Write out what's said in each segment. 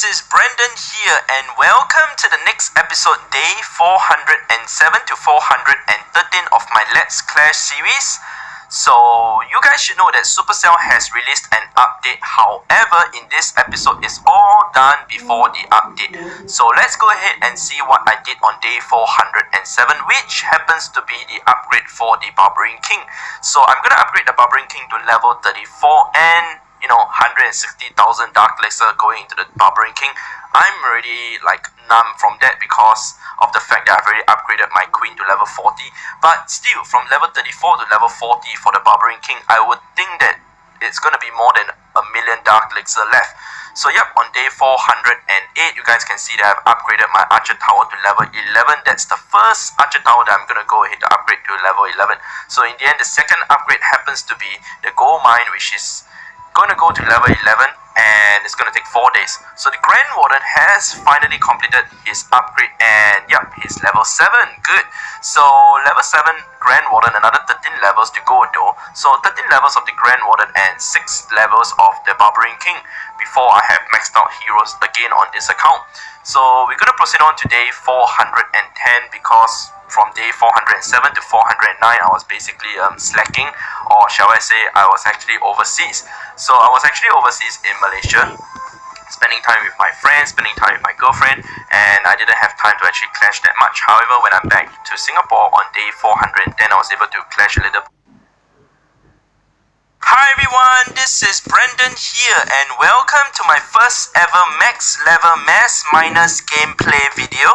this is Brendan here, and welcome to the next episode, day 407 to 413 of my Let's Clash series. So, you guys should know that Supercell has released an update. However, in this episode, it's all done before the update. So, let's go ahead and see what I did on day 407, which happens to be the upgrade for the Barbarian King. So, I'm gonna upgrade the Barbarian King to level 34 and 160,000 Dark Elixir going into the Barbarian King. I'm already numb from that because of the fact that I've already upgraded my Queen to level 40. But still, from level 34 to level 40 for the Barbarian King, I would think that it's going to be more than 1,000,000 Dark Elixir left. So yep, on day 408, you guys can see that I've upgraded my Archer Tower to level 11. That's the first Archer Tower that I'm going to go ahead to upgrade to level 11. So in the end, the second upgrade happens to be the Gold Mine, which is going to go to level 11, and it's going to take 4 days. So the Grand Warden has finally completed his upgrade, and yep, he's level 7. Good. So level 7 Grand Warden, another 13 levels to go though. So 13 levels of the Grand Warden and 6 levels of the Barbarian King before I have maxed out heroes again on this account. So we're going to proceed on to day 410 because from day 407 to 409 I was basically slacking, or shall I say I was actually overseas. So I was actually overseas in Malaysia, spending time with my friends, spending time with my girlfriend, and I didn't have time to actually clash that much. However, when I'm back to Singapore on day 410, I was able to clash a little. Hi everyone, this is Brendan here, and welcome to my first ever max level mass minus gameplay video.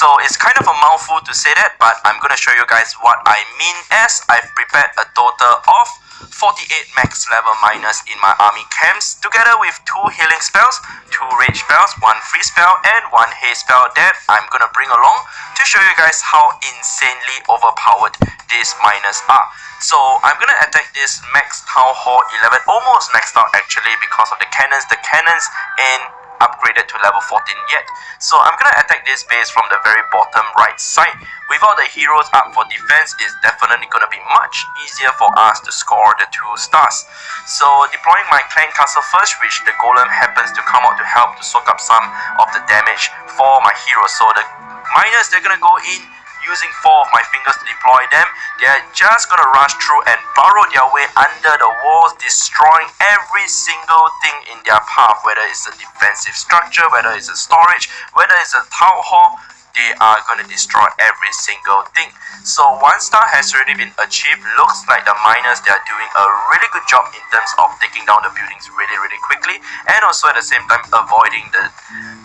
So it's kind of a mouthful to say that, but I'm gonna show you guys what I mean, as I've prepared a total of 48 max level minus in my army camps, together with 2 healing spells, 2 rage spells, 1 free spell, and 1 haste spell that I'm gonna bring along to show you guys how insanely overpowered these miners are. So I'm gonna attack this max Town Hall 11, almost maxed out actually because of the cannons. The cannons ain't upgraded to level 14 yet. So I'm gonna attack this base from the very bottom right side. Without the heroes up for defense, it's definitely gonna be much easier for us to score the 2 stars. So deploying my clan castle first, which the golem happens to come out to help to soak up some of the damage for my heroes. So the miners, they're gonna go in using 4 of my fingers to deploy them. They're just gonna rush through and burrow their way under the walls, destroying every single thing in their path, whether it's a defensive structure, whether it's a storage, whether it's a town hall. They are gonna destroy every single thing. So 1 star has already been achieved. Looks like the miners, they are doing a really good job in terms of taking down the buildings really quickly, and also at the same time avoiding the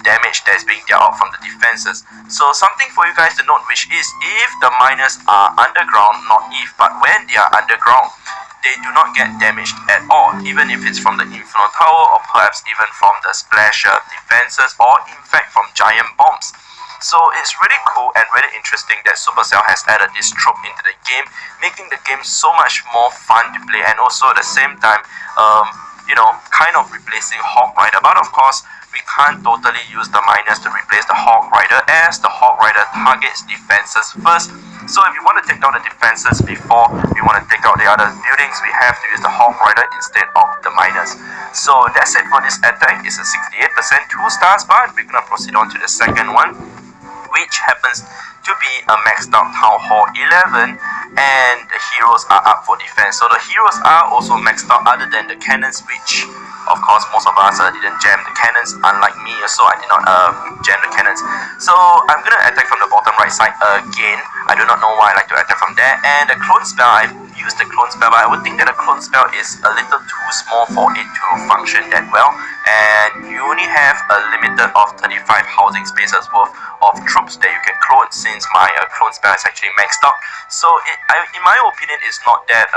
damage that is being dealt out from the defenses. So something for you guys to note, which is if the miners are underground, not if, but when they are underground, they do not get damaged at all, even if it's from the Inferno Tower, or perhaps even from the splasher defenses, or in fact from giant bombs. So it's really cool and really interesting that Supercell has added this trope into the game, making the game so much more fun to play, and also at the same time, kind of replacing Hawk Rider. But of course, we can't totally use the miners to replace the Hawk Rider, as the Hawk Rider targets defenses first. So if you want to take down the defenses before we want to take out the other buildings, we have to use the Hawk Rider instead of the miners. So that's it for this attack. It's a 68% 2 stars, but we're gonna proceed on to the second one, which happens to be a maxed out Town Hall 11, and the heroes are up for defense. So the heroes are also maxed out other than the cannons, which of course most of us didn't jam the cannons, unlike me, so I did not jam the cannons. So I'm gonna attack from the bottom right side again. I do not know why I like to attack from there. And the clone spell, I've used the clone spell, but I would think that the clone spell is a little too small for it to function that well, and you only have a limited of 35 housing spaces worth of troops that you can clone, since my clone spell is actually maxed out. So in my opinion, it's not that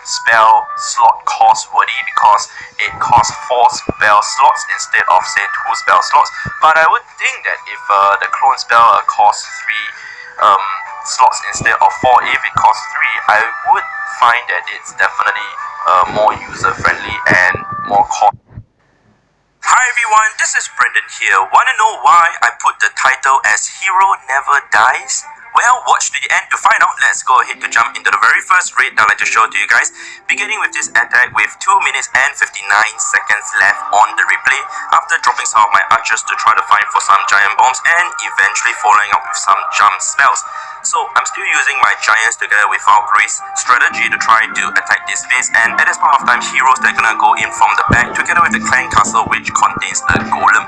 spell slot cost worthy, because it costs 4 spell slots instead of say 2 spell slots. But I would think that if the clone spell costs 3 slots instead of 4, if it costs 3, I would find that it's definitely more user friendly and more cost. Hi everyone, this is Brendan here. Wanna know why I put the title as Hero Never Dies? Well, watch to the end to find out. Let's go ahead to jump into the very first raid that I'd like to show to you guys. Beginning with this attack with 2 minutes and 59 seconds left on the replay, after dropping some of my archers to try to find for some giant bombs and eventually following up with some jump spells. So I'm still using my giants together with Valkyrie's strategy to try to attack this base, and at this point of time heroes that are gonna go in from the back together with the clan castle which contains the golem.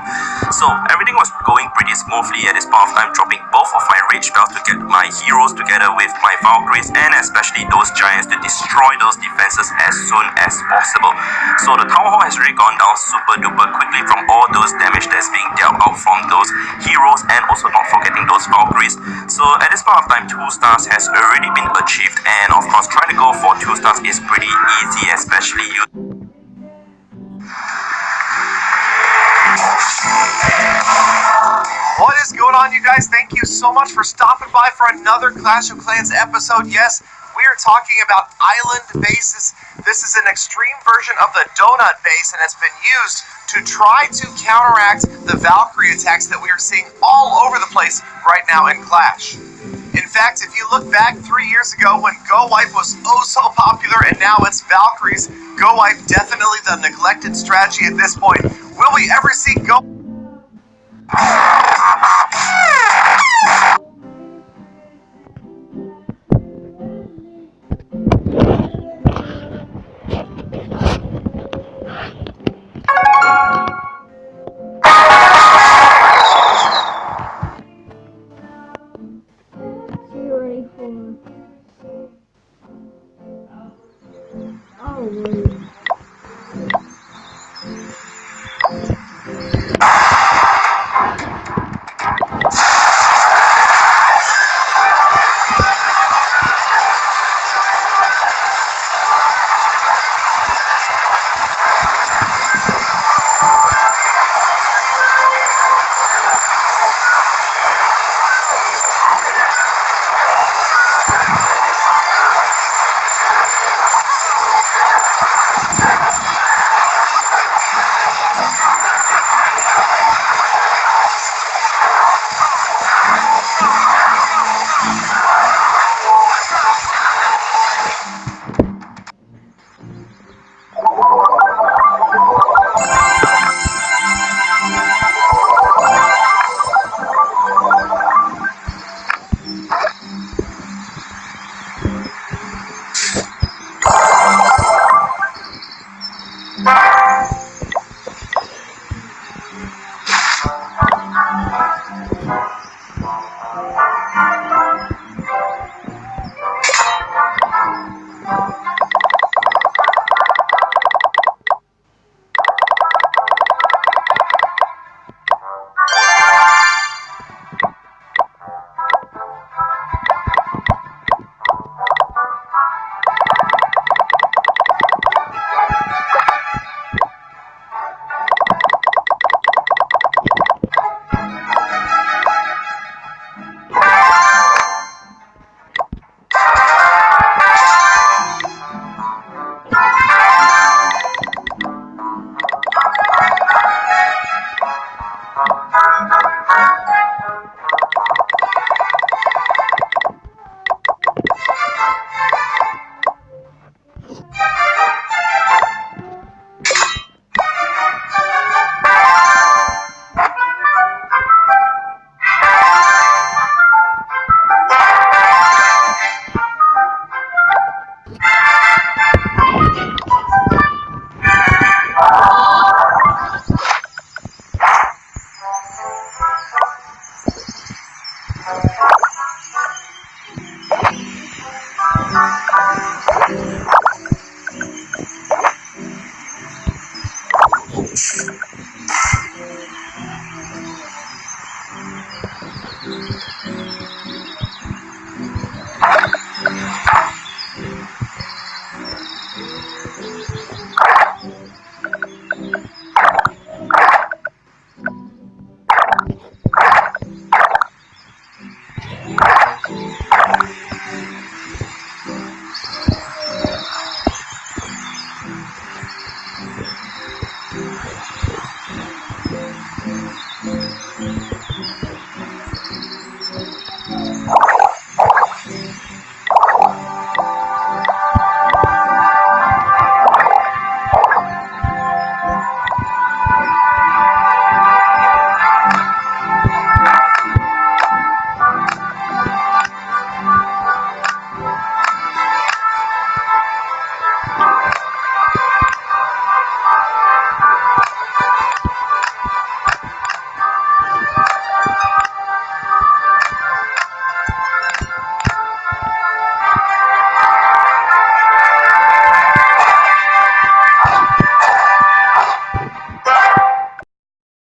So everything was going pretty smoothly at this point of time, dropping both of my rage spells to get my heroes together with my Valkyries and especially those giants to destroy those defenses as soon as possible. So the town hall has really gone down super duper quickly from all those damage that's being dealt out from those heroes, and also not forgetting those Valkyries. So at this point of time 2 stars has already been achieved, and of course trying to go for 2 stars is pretty easy, especially you. What is going on, you guys? Thank you so much for stopping by for another Clash of Clans episode. Yes, we are talking about island bases. This is an extreme version of the donut base, and it's been used to try to counteract the Valkyrie attacks that we are seeing all over the place right now in Clash. In fact, if you look back 3 years ago when Go Wipe was oh so popular and now it's Valkyries, Go Wipe definitely the neglected strategy at this point. Will we ever see Go...